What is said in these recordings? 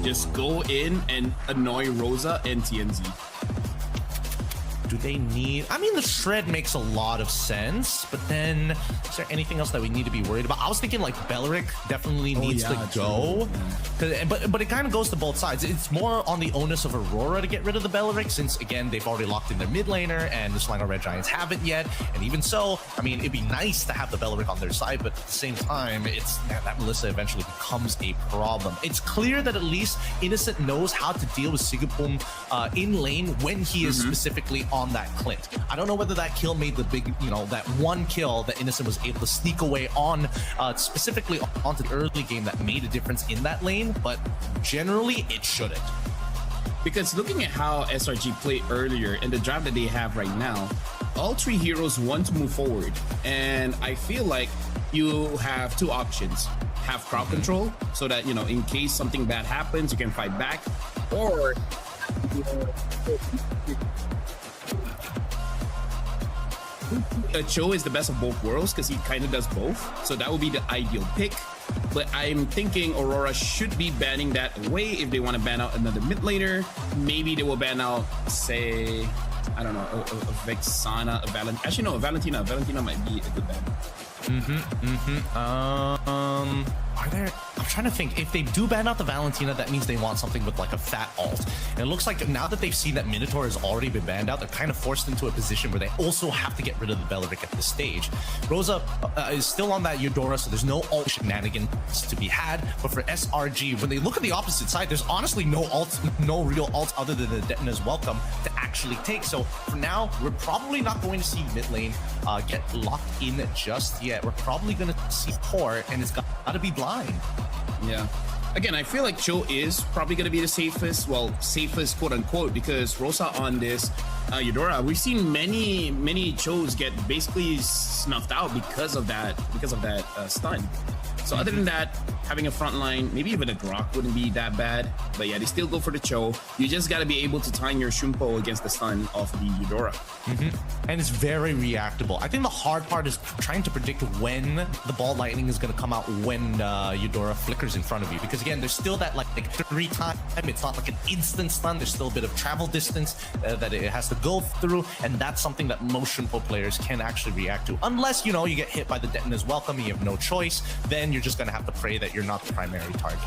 Just go in and annoy Rosa and TNZ. Do they need... I mean, the Shred makes a lot of sense, but then is there anything else that we need to be worried about? I was thinking like Belleric definitely needs to go. But it kind of goes to both sides. It's more on the onus of Aurora to get rid of the Belleric, since, again, they've already locked in their mid laner, and the Selangor Red Giants haven't yet. And even so, I mean, it'd be nice to have the Belleric on their side, but at the same time, it's that Melissa eventually becomes a problem. It's clear that at least Innocent knows how to deal with Sigapum in lane when he is specifically on that Clint. I don't know whether that kill made the big, that one kill that Innocent was able to sneak away on, specifically onto the early game, that made a difference in that lane, but generally it shouldn't. Because looking at how SRG played earlier and the draft that they have right now, all three heroes want to move forward. And I feel like you have two options. Have crowd control, so that, in case something bad happens, you can fight back. Or... Cho is the best of both worlds because he kind of does both, so that would be the ideal pick. But I'm thinking Aurora should be banning that away if they want to ban out another mid laner. Maybe they will ban out, say, I don't know, a Vexana, a Valentina. Actually, no, a Valentina. Valentina might be a good ban. Are there... I'm trying to think. If they do ban out the Valentina, that means they want something with like a fat ult. And it looks like now that they've seen that Minotaur has already been banned out, they're kind of forced into a position where they also have to get rid of the Belleric at this stage. Rosa is still on that Eudora, so there's no ult shenanigans to be had. But for SRG, when they look at the opposite side, there's honestly no real ult other than the Detona's Welcome to actually take. So for now, we're probably not going to see mid lane get locked in just yet. We're probably going to see Core, and it's got to be blind. Yeah. Again, I feel like Cho is probably going to be the safest, quote unquote, because Rosa on this Eudora, we've seen many Chos get basically snuffed out because of that stun. So other than that, having a front line, maybe even a Grok wouldn't be that bad. But yeah, they still go for the Cho. You just got to be able to time your Shumpo against the stun of the Eudora. And it's very reactable. I think the hard part is trying to predict when the ball lightning is going to come out when Eudora flickers in front of you. Because again, there's still that like 3 time. It's not like an instant stun. There's still a bit of travel distance that it has to go through. And that's something that most Shumpo players can actually react to. Unless, you get hit by the Detona's Welcome and you have no choice. Then you're just going to have to pray that you're not the primary target.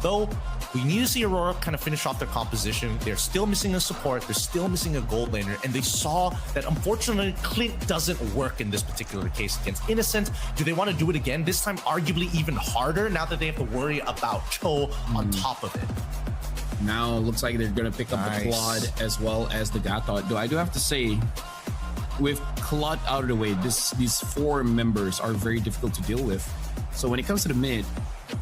Though, we need to see Aurora kind of finish off their composition. They're still missing a support. They're still missing a gold laner. And they saw that, unfortunately, Clint doesn't work in this particular case against Innocent. Do they want to do it again? This time, arguably even harder now that they have to worry about Cho on top of it. Now, it looks like they're going to pick up the Claude as well as the Gotf. Though I do have to say, with Claude out of the way, these 4 members are very difficult to deal with. So when it comes to the mid,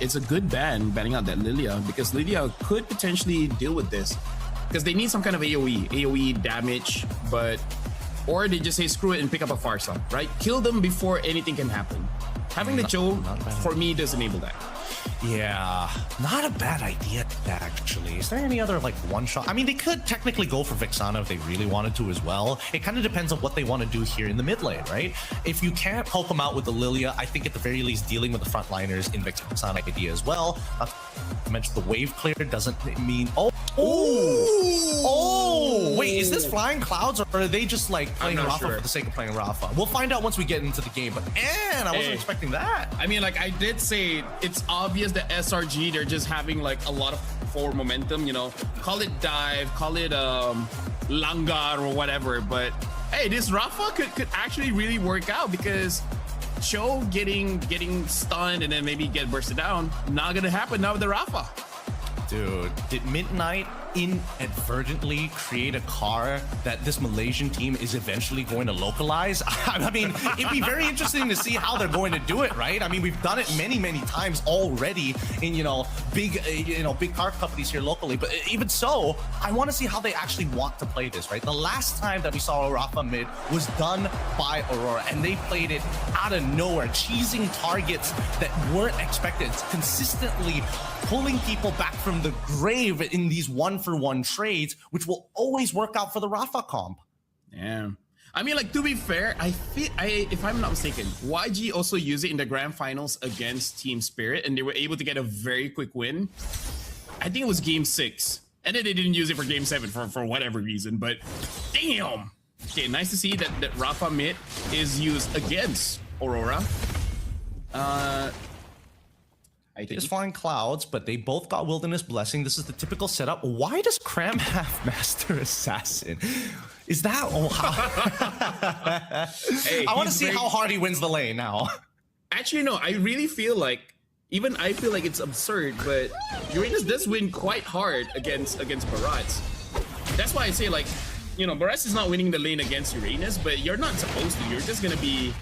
it's a good banning out that Lilia, because Lilia could potentially deal with this. Because they need some kind of AoE damage, or they just say screw it and pick up a Farsa, right? Kill them before anything can happen. Having the Cho, for me, does enable that. Yeah, not a bad idea, actually. Is there any other, like, one-shot? I mean, they could technically go for Vexana if they really wanted to as well. It kind of depends on what they want to do here in the mid lane, right? If you can't poke them out with the Lilia, I think at the very least dealing with the frontliners in Vexana idea as well. Not to mention the wave clear doesn't mean... Wait, is this Flying Clouds, or are they just, like, playing Rafa for the sake of playing Rafa? We'll find out once we get into the game, but man, I wasn't expecting that. I mean, like, I did say it's obvious that SRG, they're just having like a lot of forward momentum, call it dive, call it langar or whatever, but hey, this Rafa could actually really work out, because Cho getting stunned and then maybe get bursted down, not gonna happen now with the Rafa. Dude, did Midnight inadvertently create a car that this Malaysian team is eventually going to localize? I mean, it'd be very interesting to see how they're going to do it, right? I mean, we've done it many times already in, big car companies here locally, but even so, I want to see how they actually want to play this, right? The last time that we saw Rafa mid was done by Aurora, and they played it out of nowhere, cheesing targets that weren't expected. It's consistently pulling people back from the grave in these 1-for-1 trades, which will always work out for the Rafa comp. Yeah. I mean, like, to be fair, if I'm not mistaken, YG also used it in the grand finals against Team Spirit, and they were able to get a very quick win. I think it was game 6. And then they didn't use it for game 7 for whatever reason, but damn. Okay, nice to see that Rafa mid is used against Aurora. I think it's flying clouds, but they both got Wilderness Blessing. This is the typical setup. Why does Cram have Master Assassin? Is that... Oh, hey, I want to see how hard he wins the lane now. Actually, no, I really feel like, even I feel like it's absurd, but Uranus does win quite hard against Barats. That's why I say, like, you know, Barats is not winning the lane against Uranus, but you're not supposed to. You're just gonna be,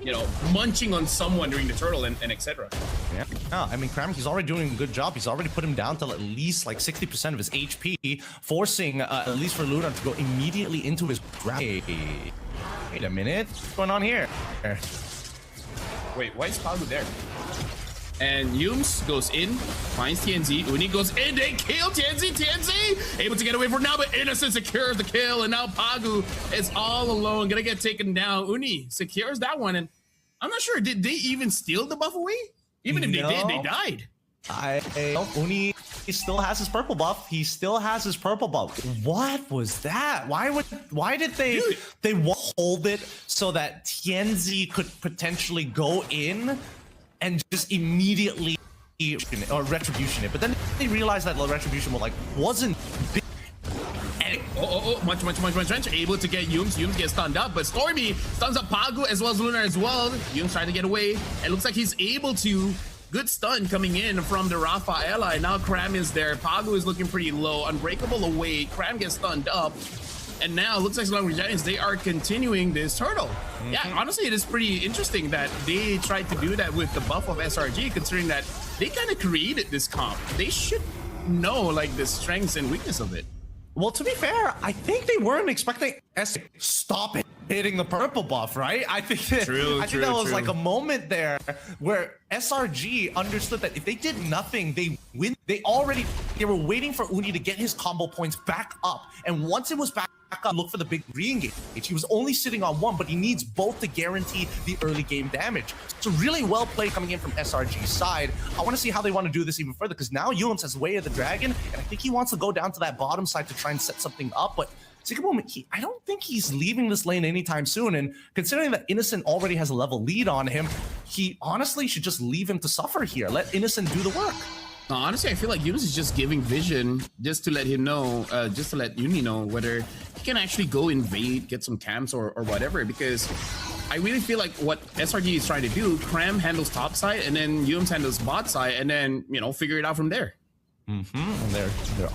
you know, munching on someone during the turtle and etc. Yeah, no, I mean, Cram, he's already doing a good job. He's already put him down to at least like 60% of his HP, forcing at least for Luna to go immediately into his grab. Wait a minute, what's going on here? Wait, why is Pagu there? And Yums goes in, finds TNZ. Uni goes in, they kill TNZ. TNZ able to get away for now, but Innocent secures the kill, and now Pagu is all alone, gonna get taken down. Uni secures that one, and I'm not sure, did they even steal the buff away? Even if they did, they died. Uni still has his purple buff. He still has his purple buff. What was that? Why did they hold it so that TNZ could potentially go in and just immediately or retribution it, but then they realized that the retribution wasn't big. Much. Able to get Yums. Yums gets stunned up, but Stormy stuns up Pagu as well as Lunar as well. Yums trying to get away. It looks like he's able to. Good stun coming in from the Rafa ally. Now Cram is there. Pagu is looking pretty low. Unbreakable away. Cram gets stunned up. And now it looks like Selangor Giants, they are continuing this turtle. Yeah, honestly, it is pretty interesting that they tried to do that with the buff of SRG, considering that they kind of created this comp. They should know like the strengths and weakness of it. Well, to be fair, I think they weren't expecting S to stop it hitting the purple buff, right? I think that was like a moment there where SRG understood that if they did nothing, they win. They were waiting for Uni to get his combo points back up, and once it was back up, look for the big re-engage. He was only sitting on one, but he needs both to guarantee the early game damage. So really well played coming in from SRG's side. I want to see how they want to do this even further, because now Yulams has Way of the Dragon, and I think he wants to go down to that bottom side to try and set something up, but take a moment, I don't think he's leaving this lane anytime soon, and considering that Innocent already has a level lead on him, he honestly should just leave him to suffer here. Let Innocent do the work. Honestly, I feel like Yunus is just giving vision just to let him know, just to let Uni know whether he can actually go invade, get some camps or whatever, because I really feel like what SRG is trying to do, Cram handles top side and then Yums handles bot side, and then, you know, figure it out from there. And they're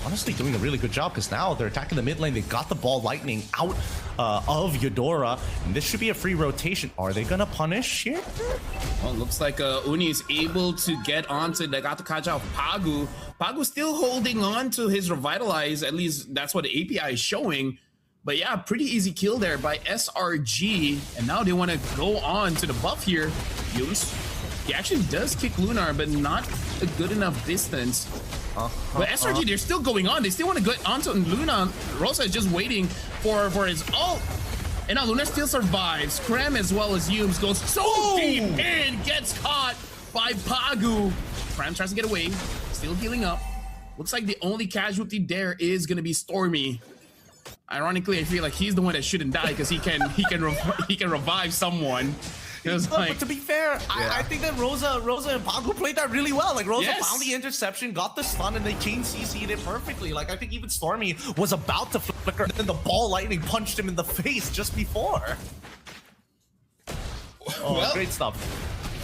honestly doing a really good job, because now they're attacking the mid lane. They got the ball lightning out of Eudora, and this should be a free rotation. Are they gonna punish here? Well, looks like Uni is able to get onto the Gatakaja of Pagu. Pagu still holding on to his Revitalize, at least that's what the API is showing. But yeah, pretty easy kill there by SRG, and now they want to go on to the buff here. Yus, he actually does kick Lunar, but not a good enough distance. But SRG, they're still going on. They still want to get onto Luna. Rosa is just waiting for his ult. And now Luna still survives. Cram as well as Yums goes so deep in, gets caught by Pagu. Cram tries to get away, still healing up. Looks like the only casualty there is going to be Stormy. Ironically, I feel like he's the one that shouldn't die, because he can revive someone. But to be fair, I think that Rosa and Pagu played that really well. Like, Rosa found the interception, got the stun, and they chain CC'd it perfectly. Like, I think even Stormy was about to flicker, and then the ball lightning punched him in the face just before. Oh, well, great stuff.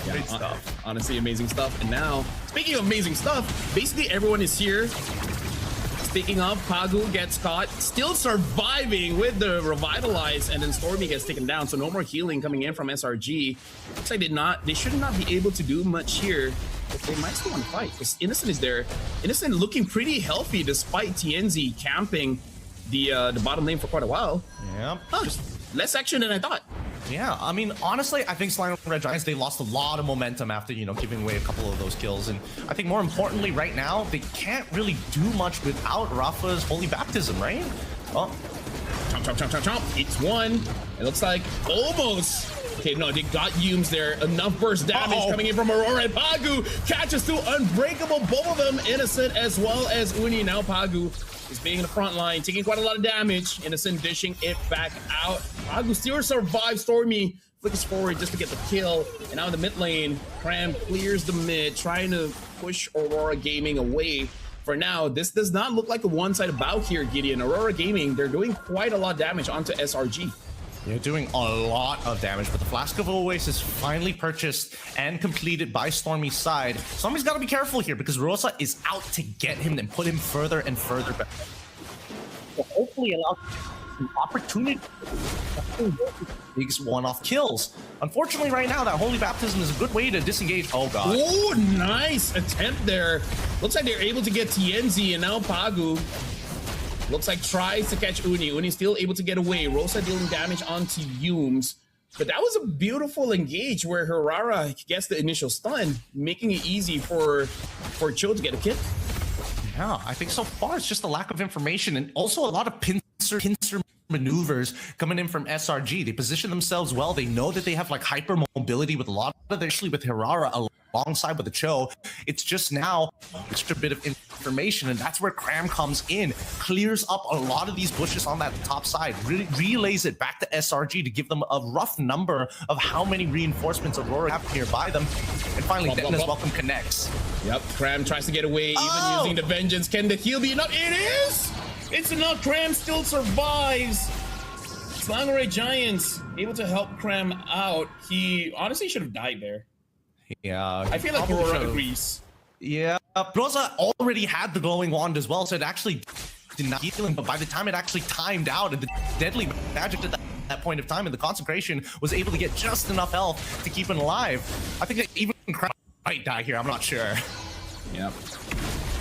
Great stuff. Honestly, amazing stuff. And now, speaking of amazing stuff, basically everyone is here. Speaking of, Pagu gets caught, still surviving with the Revitalize, and then Stormy gets taken down, so no more healing coming in from SRG. Looks like they should not be able to do much here, but they might still want to fight, because Innocent is there. Innocent looking pretty healthy despite TNZ camping the bottom lane for quite a while. Yeah. Just less action than I thought. Yeah, I mean, honestly, I think Selangor Giants, they lost a lot of momentum after, you know, giving away a couple of those kills. And I think more importantly, right now, they can't really do much without Rafa's Holy Baptism, right? Oh. Chomp. It's one. It looks like almost Okay, no, they got Yumes there. Enough burst damage coming in from Aurora, and Pagu catches two Unbreakable. Both of them Innocent as well as Uni. Now Pagu is being in the front line, taking quite a lot of damage. Innocent dishing it back out. Pagu still survives. Stormy flicks forward just to get the kill. And now in the mid lane, Cram clears the mid, trying to push Aurora Gaming away. For now, this does not look like a one-sided bout here, Gideon. Aurora Gaming, they're doing quite a lot of damage onto SRG. They're doing a lot of damage, but the Flask of Oasis is finally purchased and completed by Stormy's side. Stormy's got to be careful here because Rosa is out to get him and put him further and further back. Well, hopefully allow some opportunity big one-off kills. Unfortunately, right now, that Holy Baptism is a good way to disengage. Oh, God. Oh, nice attempt there. Looks like they're able to get TNZ, and now Pagu looks like tries to catch Uni. Uni's still able to get away. Rosa dealing damage onto Yumes. But that was a beautiful engage where Herrera gets the initial stun, making it easy for Cho to get a kill. Yeah, I think so far it's just a lack of information and also a lot of pincer maneuvers coming in from SRG. They position themselves well. They know that they have like hyper mobility with a lot of actually with Herrera alongside with the Cho. It's just now just a bit of information, and that's where Cram comes in, clears up a lot of these bushes on that top side, really relays it back to SRG to give them a rough number of how many reinforcements Aurora have nearby them, and finally Deton's Welcome connects. Yep, Cram tries to get away, even using the Vengeance. Can the heal be enough? It is! It's enough. Cram still survives. Selangor Giants able to help Cram out. He honestly should have died there. Yeah, I feel like Aurora agrees. Yeah, Rosa already had the glowing wand as well, so it actually did not heal him. But by the time it actually timed out, and the deadly magic at that point of time, and the consecration was able to get just enough health to keep him alive. I think that even Cram might die here. I'm not sure. Yep.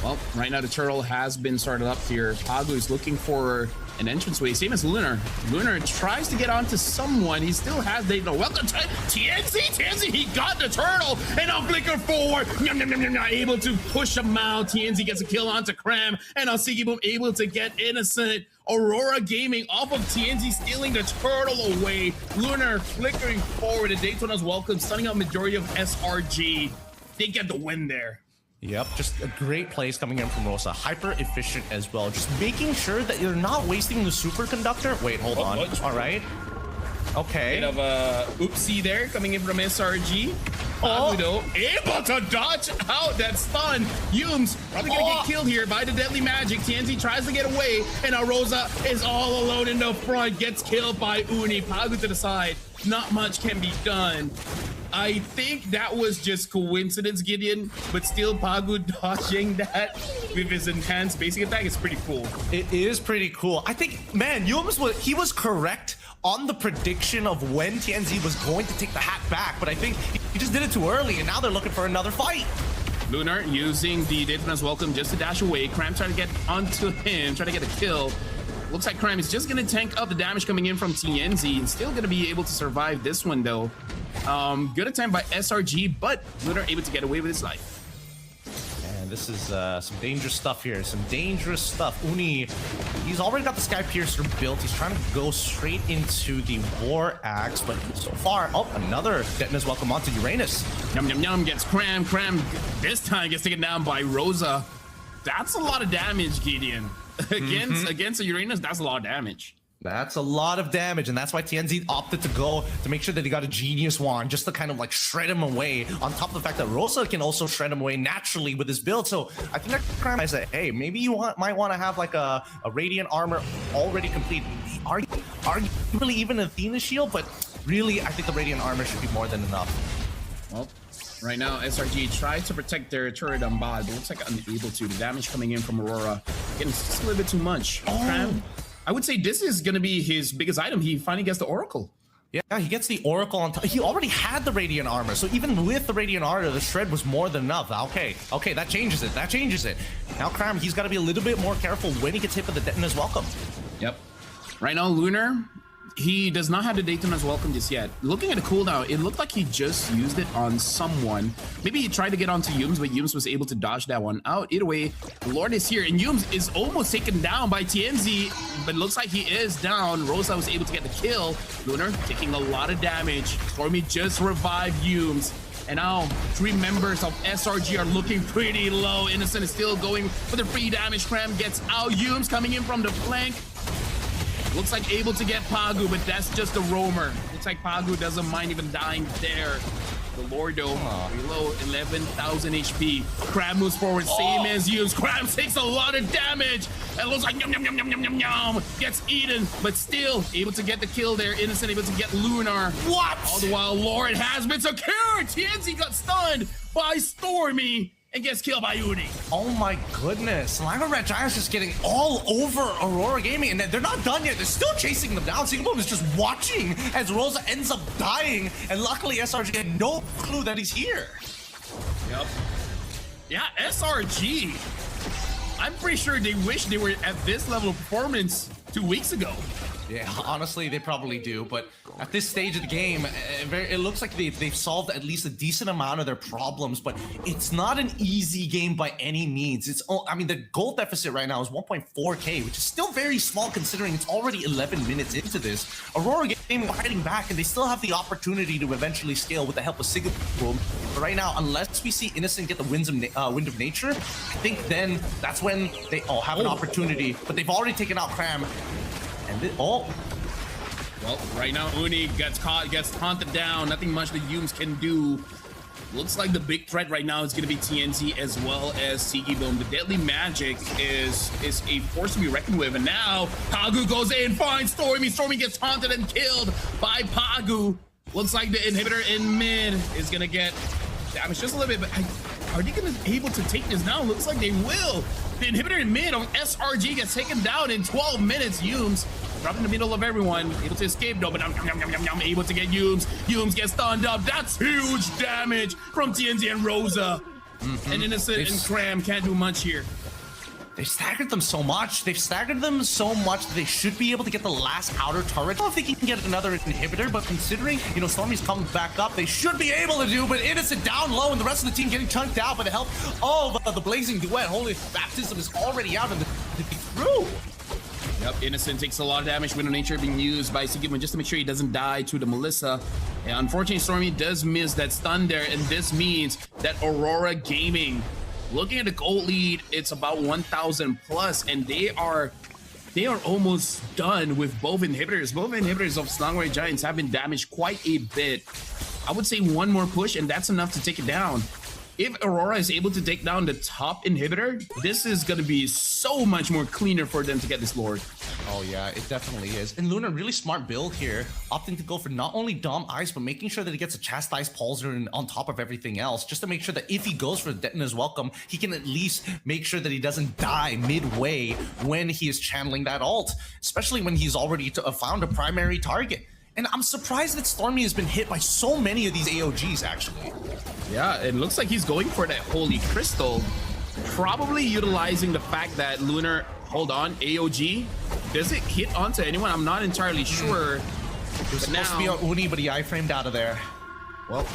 Well, right now the turtle has been started up here. Pagu is looking for an entranceway, same as Lunar. Lunar tries to get onto someone. He still has the welcome to TNZ. He got the turtle, and now flicker forward. Able to push him out. TNZ gets a kill onto Cram, and now Sigi Boom able to get Innocent. Aurora Gaming off of TNZ stealing the turtle away. Lunar flickering forward. And Daytona's welcome, stunning out majority of SRG. They get the win there. Yep, just a great plays coming in from Rosa. Hyper efficient as well. Just making sure that you're not wasting the superconductor. Wait, hold on. All right. Okay. Bit of a oopsie there coming in from SRG. Pagu able to dodge out that stun. Yumes probably gonna get killed here by the deadly magic. TNZ tries to get away, and now Rosa is all alone in the front. Gets killed by Uni. Pagu to the side. Not much can be done. I think that was just coincidence, Gideon, but still Pagu dodging that with his enhanced basic attack is pretty cool. It is pretty cool. I think, man, he was correct on the prediction of when TNZ was going to take the hat back, but I think he just did it too early, and now they're looking for another fight. Lunar using the Daytona's welcome just to dash away. Cram trying to get onto him, trying to get a kill. Looks like Cram is just going to tank up the damage coming in from TNZ and still going to be able to survive this one, though. Good attempt by SRG, but Lunar able to get away with his life. And this is some dangerous stuff here. Some dangerous stuff. Uni, he's already got the Sky Piercer built. He's trying to go straight into the War Axe, but so far, another Detona's welcome onto Uranus. Yum, gets Cram. Cram this time gets taken down by Rosa. That's a lot of damage, Gideon. Against the Uranus, that's a lot of damage. That's a lot of damage, and that's why TNZ opted to go to make sure that he got a Genius Wand just to kind of like shred him away, on top of the fact that Rosa can also shred him away naturally with his build. So I think that Cram I said, hey, maybe you might want to have like a Radiant Armor already complete. Arguably even an Athena Shield, but really I think the Radiant Armor should be more than enough. Well, right now, SRG tries to protect their turret on bot, but looks like unable to. The damage coming in from Aurora, again, it's just a little bit too much. Cram, I would say this is going to be his biggest item. He finally gets the Oracle. Yeah, he gets the Oracle on top. He already had the Radiant Armor, so even with the Radiant Armor, the shred was more than enough. Okay, that changes it. Now Cram, he's got to be a little bit more careful when he gets hit with the Detona's welcome. Yep. Right now, Lunar He does not have the Daytona's Welcome just yet. Looking at the cooldown, it looked like he just used it on someone. Maybe he tried to get onto Yums, but Yums was able to dodge that one out. Either way, Lord is here, and Yums is almost taken down by TMZ, but looks like he is down. Rosa was able to get the kill. Lunar taking a lot of damage. Stormy just revived Yums. And now 3 members of SRG are looking pretty low. Innocent is still going for the free damage. Cram gets out. Yums coming in from the flank. Looks like able to get Pagu, but that's just a roamer. Looks like Pagu doesn't mind even dying there. The Lord though, below 11,000 HP. Cram moves forward, same as Yums. Cram takes a lot of damage. And looks like yum. Gets eaten, but still able to get the kill there. Innocent able to get Lunar. What? All the while, Lord has been secured. TNC got stunned by Stormy and gets killed by Uni. Oh my goodness. Selangor Red Giants just getting all over Aurora Gaming, and they're not done yet. They're still chasing them down. Singapore is just watching as Rosa ends up dying, and luckily SRG had no clue that he's here. Yep. Yeah, SRG. I'm pretty sure they wish they were at this level of performance 2 weeks ago. Yeah, honestly, they probably do. But at this stage of the game, it looks like they've solved at least a decent amount of their problems. But it's not an easy game by any means. I mean, the goal deficit right now is 1.4K, which is still very small considering it's already 11 minutes into this. Aurora Gaming fighting back, and they still have the opportunity to eventually scale with the help of Sigurd. But right now, unless we see Innocent get the wind of nature, I think then that's when they have an opportunity. But they've already taken out Cram. And well, right now Uni gets caught, gets taunted down. Nothing much the Yums can do. Looks like the big threat right now is going to be TNC as well as Sigibum. The deadly magic is a force to be reckoned with. And now Pagu goes in, finds Stormy. Stormy gets taunted and killed by Pagu. Looks like the inhibitor in mid is going to get damaged just a little bit. But are they going to be able to take this down? Looks like they will. The inhibitor in mid on SRG gets taken down in 12 minutes. Yums dropped in the middle of everyone, able to escape though, but able to get Yums. Yums gets stunned up. That's huge damage from TNZ and Rosa. And Innocent and Cram can't do much here. They've staggered them so much. They've staggered them so much that they should be able to get the last outer turret. I don't think he can get another inhibitor, but considering, Stormy's coming back up, they should be able to do, but Innocent down low and the rest of the team getting chunked out by the help of the Blazing Duet. Holy Baptism is already out and through. Yep, Innocent takes a lot of damage. Wind of Nature being used by Sigmund just to make sure he doesn't die to the Melissa. And unfortunately, Stormy does miss that stun there, and this means that Aurora Gaming, looking at the gold lead, it's about 1,000 plus, and they are almost done with both inhibitors. Both inhibitors of Selangor Giants have been damaged quite a bit. I would say one more push, and that's enough to take it down. If Aurora is able to take down the top inhibitor, this is going to be so much more cleaner for them to get this Lord. Oh yeah, it definitely is. And Luna, really smart build here, opting to go for not only Dom Ice, but making sure that he gets a Chastised Pulsar on top of everything else, just to make sure that if he goes for Detona's Welcome, he can at least make sure that he doesn't die midway when he is channeling that ult, especially when he's already found a primary target. And I'm surprised that Stormy has been hit by so many of these AOGs, actually. Yeah, it looks like he's going for that Holy Crystal, probably utilizing the fact that Lunar, hold on, AOG, does it hit onto anyone? I'm not entirely sure. It was supposed to be on Uni, but he iframed out of there. Well,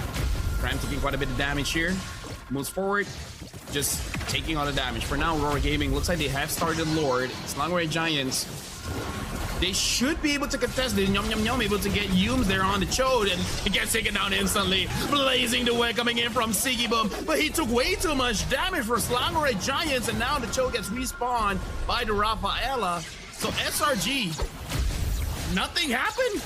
Prime taking quite a bit of damage here. Moves forward, just taking all the damage. For now, Aurora Gaming looks like they have started Lord. Selangor Giants, they should be able to contest it. Able to get Yums there on the Chode, and he gets taken down instantly. Blazing the way coming in from Sigibum, but he took way too much damage for Selangor Giants, and now the Chode gets respawned by the Rafaela. So SRG, nothing happened.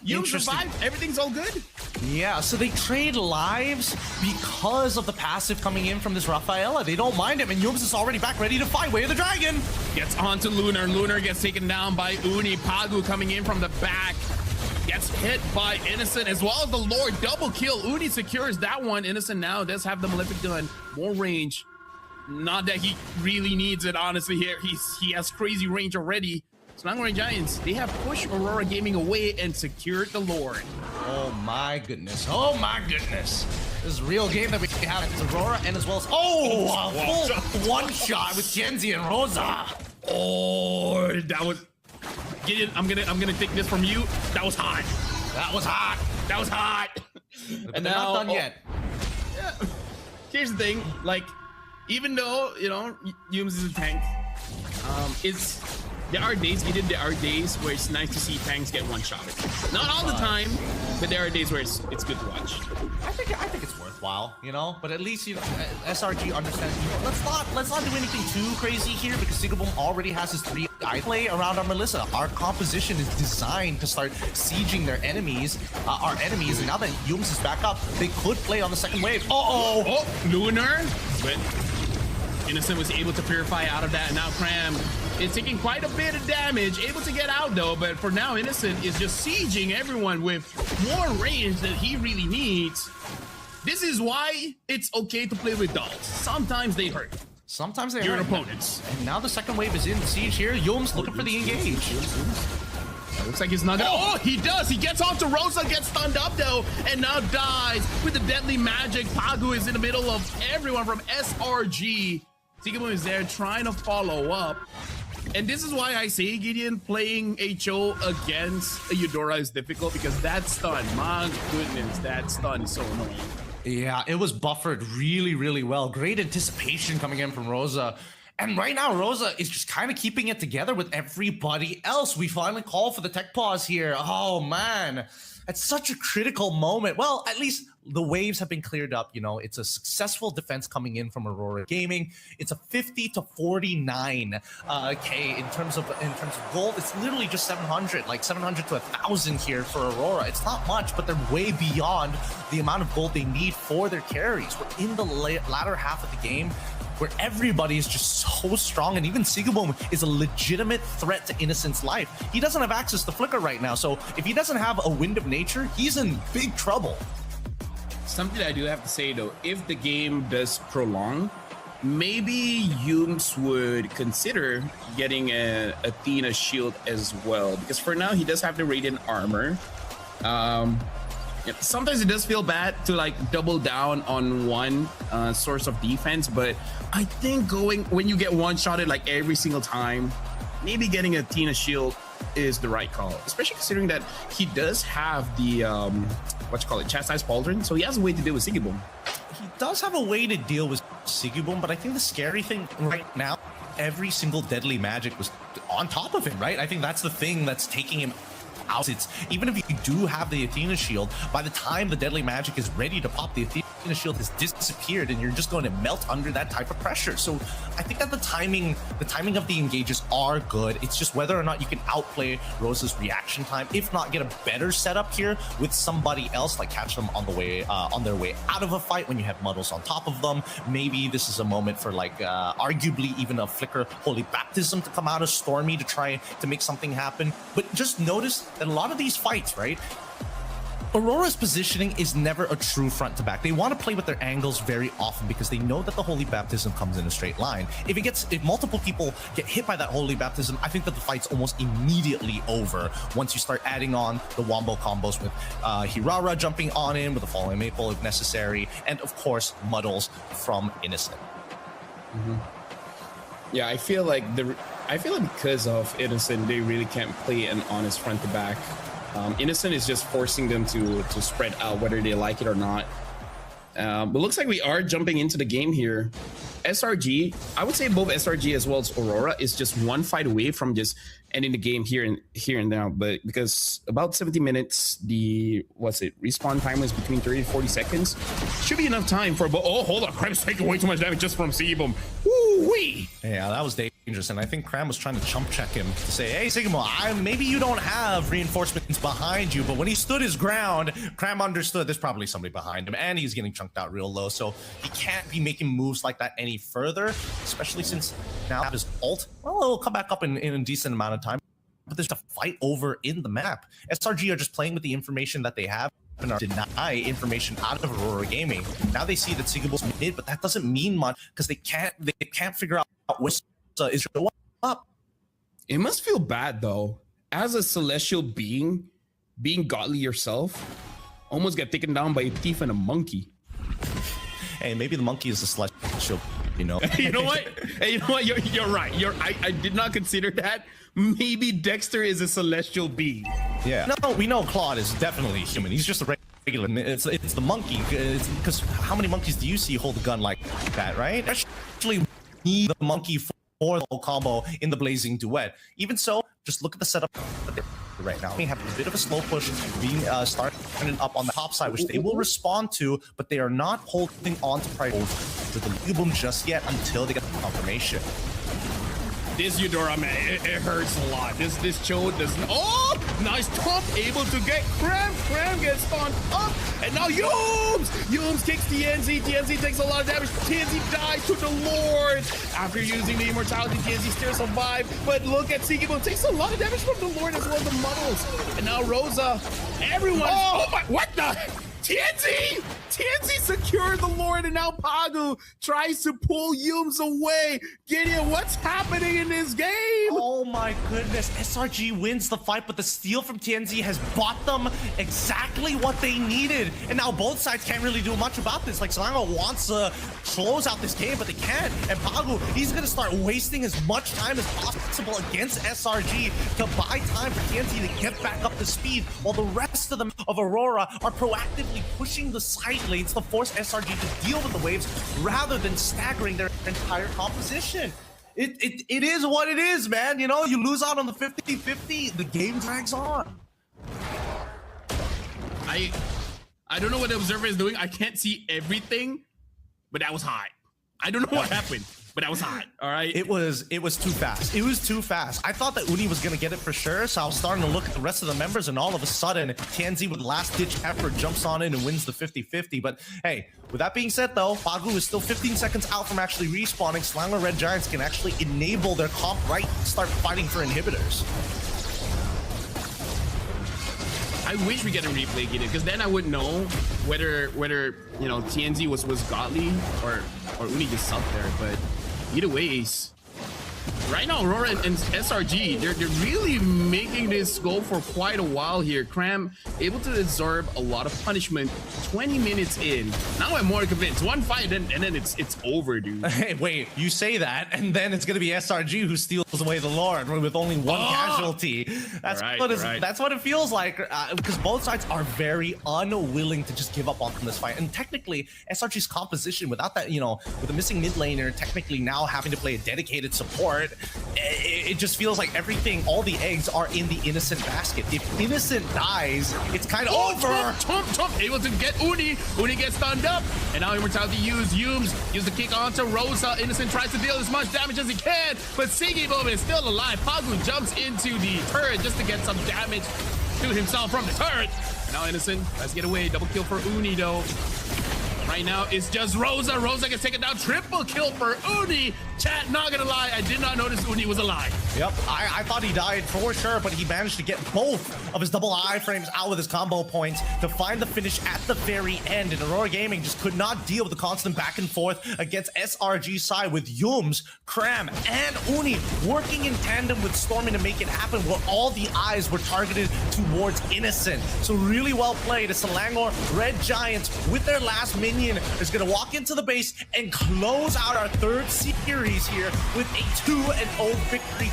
Yums survived. Everything's all good. Yeah, so they trade lives because of the passive coming in from this Rafaela. They don't mind him, and Yums is already back ready to fight Way of the Dragon. Gets onto Lunar. Lunar gets taken down by Uni. Pagu coming in from the back. Gets hit by Innocent as well as the Lord. Double kill. Uni secures that one. Innocent now does have the Malefic gun. More range. Not that he really needs it, honestly. Here he has crazy range already. Selangor Giants, they have pushed Aurora Gaming away and secured the Lord. Oh my goodness. Oh my goodness. This is a real game that we have. It's Aurora and as well as... Oh, a full one shot with Genzi and Rosa. Oh, that was... Gideon, I'm gonna take this from you. That was hot. That was hot. That was hot. But they're not done yet. Yeah. Here's the thing, like, even though, you know, Yums is a tank, there are days where it's nice to see tanks get one-shotted. Not all the time, but there are days where it's good to watch. I think it's worthwhile, you know. But at least, you know, SRG understands. You know, let's not do anything too crazy here because Sigaboom already has his 3 eye play around our Melissa. Our composition is designed to start sieging their enemies, our enemies. And now that Yums is back up, they could play on the second wave. Oh, Lunar, but Innocent was able to purify out of that, and now Cram is taking quite a bit of damage, able to get out though, but for now Innocent is just sieging everyone with more range that he really needs. This is why it's okay to play with dolls. Sometimes they hurt. Sometimes they your hurt. Opponents. And now the second wave is in the siege here. Yums looking for the engage. Looks like he's not gonna. Oh, he does. He gets onto Rosa, gets stunned up though, and now dies with the deadly magic. Pagu is in the middle of everyone from SRG. Sigaboom is there trying to follow up. And this is why I say, Gideon, playing HO against a Eudora is difficult because that stun, my goodness, that stun is so annoying. Yeah, it was buffered really, really well. Great anticipation coming in from Rosa. And right now, Rosa is just kind of keeping it together with everybody else. We finally call for the tech pause here. Oh, man. It's such a critical moment. Well, at least the waves have been cleared up. You know, it's a successful defense coming in from Aurora Gaming. It's a 50 to 49 K in terms of gold. It's literally just 700, like 700 to 1,000 here for Aurora. It's not much, but they're way beyond the amount of gold they need for their carries. We're in the latter half of the game, where everybody is just so strong, and even Sigaboom is a legitimate threat to Innocent's life. He doesn't have access to Flicker right now, so if he doesn't have a Wind of Nature, he's in big trouble. Something I do have to say though, if the game does prolong, maybe Yums would consider getting a Athena shield as well, because for now he does have the Radiant armor. Sometimes it does feel bad to like double down on one source of defense, but I think when you get one-shotted like every single time, maybe getting a Tina shield is the right call, especially considering that he does have the chastised pauldron, so he has a way to deal with Sigaboom. He does have a way to deal with Sigaboom, but I think the scary thing right now, every single deadly magic was on top of him, right? I think that's the thing that's taking him out. It's even if you do have the Athena shield, by the time the deadly magic is ready to pop, the Athena shield has disappeared and you're just going to melt under that type of pressure. So I think that the timing of the engages are good. It's just whether or not you can outplay Rosa's reaction time, if not get a better setup here with somebody else, like catch them on the way on their way out of a fight when you have Muddles on top of them. Maybe this is a moment for like arguably even a Flicker Holy Baptism to come out of Stormy to try to make something happen. But just notice that a lot of these fights, right, Aurora's positioning is never a true front to back. They want to play with their angles very often because they know that the Holy Baptism comes in a straight line. If multiple people get hit by that Holy Baptism, I think that the fight's almost immediately over once you start adding on the wombo combos with Hirara jumping on in with a Falling Maple if necessary, and of course Muddles from Innocent. Yeah, I feel like because of Innocent, they really can't play an honest front to back. Innocent is just forcing them to spread out whether they like it or not. But looks like we are jumping into the game here. SRG, I would say both SRG as well as Aurora is just one fight away from just ending the game here and now. But because about 70 minutes, the respawn time was between 30 to 40 seconds. Should be enough time for. Oh, hold on, Cram's taking way too much damage just from Sigaboom. Woo-wee! Yeah, that was dangerous, and I think Cram was trying to chump check him to say, hey, Sigaboom, maybe you don't have reinforcements behind you, but when he stood his ground, Cram understood there's probably somebody behind him, and he's getting chunked out real low, so he can't be making moves like that any further, especially since now his ult, well, it'll come back up in a decent amount of time, but there's a fight over in the map. SRG are just playing with the information that they have and are deny information out of Aurora Gaming. Now they see that Sigaboom's mid, but that doesn't mean much because they can't figure out what is showing up. It must feel bad though, as a celestial being godly yourself, almost get taken down by a thief and a monkey. Hey, maybe the monkey is the celestial you know. You know what? Hey, you know what? You're right. I did not consider that. Maybe Dexter is a celestial being. Yeah. No, we know Claude is definitely human. He's just a regular. It's the monkey. Because how many monkeys do you see hold a gun like that, right? Actually, need the monkey for the whole combo in the Blazing Duet. Even so, just look at the setup right now. We have a bit of a slow push being starting up on the top side, which they will respond to, but they are not holding on to priority to the boom just yet until they get the confirmation. This Eudora, man, it hurts a lot. This Cho doesn't. Oh, nice top, able to get Cram. Cram gets spawned up, and now Yums kicks TNZ. TNZ takes a lot of damage. TNZ dies to the Lord after using the immortality. TNZ still survived, but look at Seagable takes a lot of damage from the Lord as well as the Muddles, and now Rosa. Everyone. Oh my! What the? TNZ secured the Lord, and now Pagu tries to pull Yums away. Gideon, what's happening in this game? Oh my goodness, SRG wins the fight, but the steal from TNZ has bought them exactly what they needed. And now both sides can't really do much about this. Like, Selangor wants to close out this game, but they can't. And Pagu, he's gonna start wasting as much time as possible against SRG to buy time for TNZ to get back up to speed, while the rest of them of Aurora are proactively pushing the side lanes to force SRG to deal with the waves rather than staggering their entire composition. It is what it is, man. You know, you lose out on the 50-50, the game drags on. I don't know what the observer is doing. I can't see everything, but that was hot. I don't know what happened, but that was hot. All right. It was too fast. It was too fast. I thought that Uni was gonna get it for sure, so I was starting to look at the rest of the members, and all of a sudden, TNZ with last-ditch effort jumps on in and wins the 50-50. But hey, with that being said, though, Pagu is still 15 seconds out from actually respawning. Selangor Red Giants can actually enable their comp right, start fighting for inhibitors. I wish we get a replay, Gideon, because then I would know whether you know TNZ was godly or Uni just sucked there. But either ways, right now Aurora and SRG, they're really making this go for quite a while here. Cram able to absorb a lot of punishment. 20 minutes in, now I'm more convinced. One fight and then it's over, dude. Hey, wait, you say that, and then it's gonna be SRG who steals away the Lord with only one casualty. That's what it feels like, because both sides are very unwilling to just give up on this fight. And technically, SRG's composition without that, you know, with the missing mid laner, technically now having to play a dedicated support, it just feels like everything, all the eggs are in the Innocent basket. If Innocent dies, it's kind of over. Tump, able to get Uni. Uni gets stunned up, and now Immortality use the kick onto Rosa. Innocent tries to deal as much damage as he can, but Seagable is still alive. Pagu jumps into the turret just to get some damage to himself from the turret. And now Innocent tries to get away. Double kill for Uni though. Right now, it's just Rosa. Rosa gets taken down. Triple kill for Uni. Chat, not gonna lie, I did not notice Uni was alive. Yep, I thought he died for sure, but he managed to get both of his double iframes out with his combo points to find the finish at the very end. And Aurora Gaming just could not deal with the constant back and forth against SRG's side, with Yums, Cram, and Uni working in tandem with Stormy to make it happen, where all the eyes were targeted towards Innocent. So really well played. The Selangor Red Giants, with their last minion, is going to walk into the base and close out our third series here with a 2-0 victory.